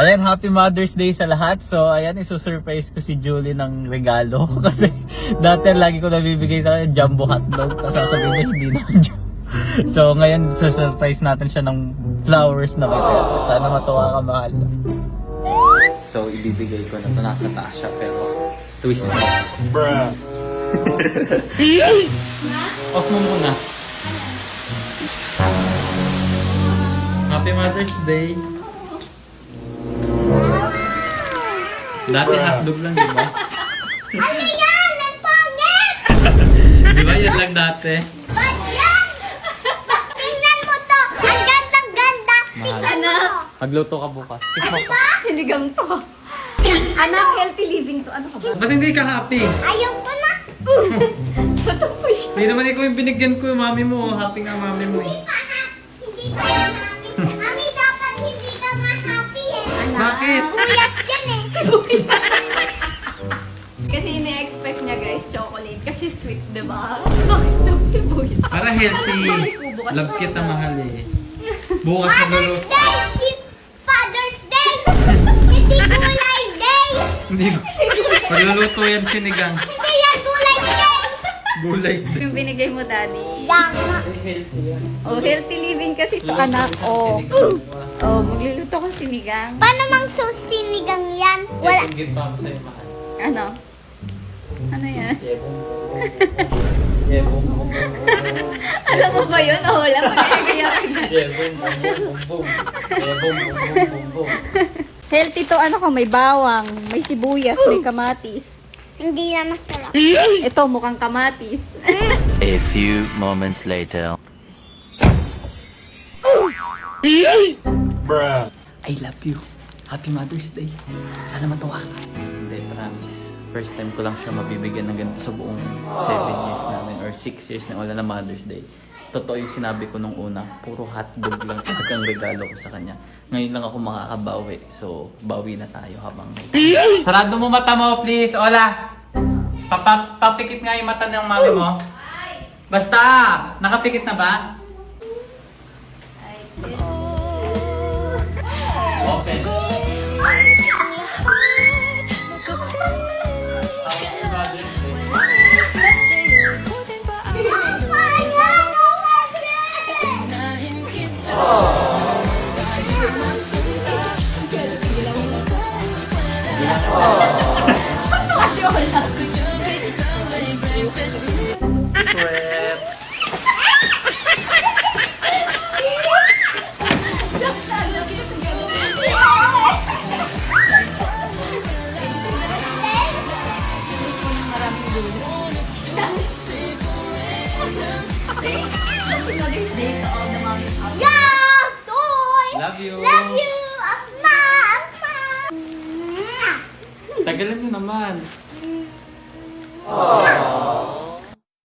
Ayan, Happy Mother's Day sa lahat. So, ayan, isusurprise ko si Julie ng regalo. Kasi dati lagi ko nabibigay sa kanya jumbo hotdog. Tapos sasabihin niya, hindi naman jumbo. So, ngayon, surprise natin siya ng flowers na may pera. Sana matuwa ka, mahal. So, ibibigay ko na ito. Nasa taas siya, pero twist mo. Bruh. Off mo muna. Happy Mother's Day. Dati hotdog lang, di ba? Ano yan? Ang pangit! Di ba yan lang dati? Ba't yan? Mas tingnan mo to! Ang gandang-ganda! Tingnan mo! Magluto ka bukas. Kiss mo pa. Sinigang to. Anak, healthy living to. Ano ka ba? Ba't hindi ka happy? Ayaw ko na! Totoo siya. Hindi naman ikaw yung binigyan ko yung mami mo. Happy nga mami mo. Hindi pa happy. Mami, dapat hindi ka ma-happy eh. Bakit? Buyas yan eh. Kasi ine-expect niya guys, chocolate. Kasi sweet, diba? Bakit daw sibuyas? Para healthy. Love kita mahal eh. Bukas na lulu. Father's Day! Father's Day! Hindi gulay day! Hindi. Pagluluto yan sinigang. Hindi yan gulay day! Gulay. Yung binigay mo, daddy. Dama. Healthy yan. Oh, healthy living kasi to, anak. Oh. Oh, magluluto ko sinigang. Paano mang susinigang yan? Wala. Ingit pa ako sa'yo mahal. Ano? Ano yan? Yebong. Alam mo ba yun? Oh, wala. Magkagayakan na. Yebong. Healthy to, ano ko, may bawang, may sibuyas, may kamatis. Hindi na masarap. Ito, mukhang kamatis. A few moments later. I love you. Happy Mother's Day. Sana matuwa ka. Hindi, promise. First time ko lang siya mabibigyan ng ganito sa buong 7 years namin or 6 years na wala na Mother's Day. Totoo yung sinabi ko nung una, puro hotdog lang talagang regalo ko sa kanya. Ngayon lang ako makakabawi. So, bawi na tayo habang Sarado mo mata mo, please. Ola! Papikit nga yung mata ng mami mo. Basta! Nakapikit na ba? Okay. Mother's Day to all the moms out there. Yeah! Toy! Love you. Love you! Akma! Akma! Tagalan nyo naman.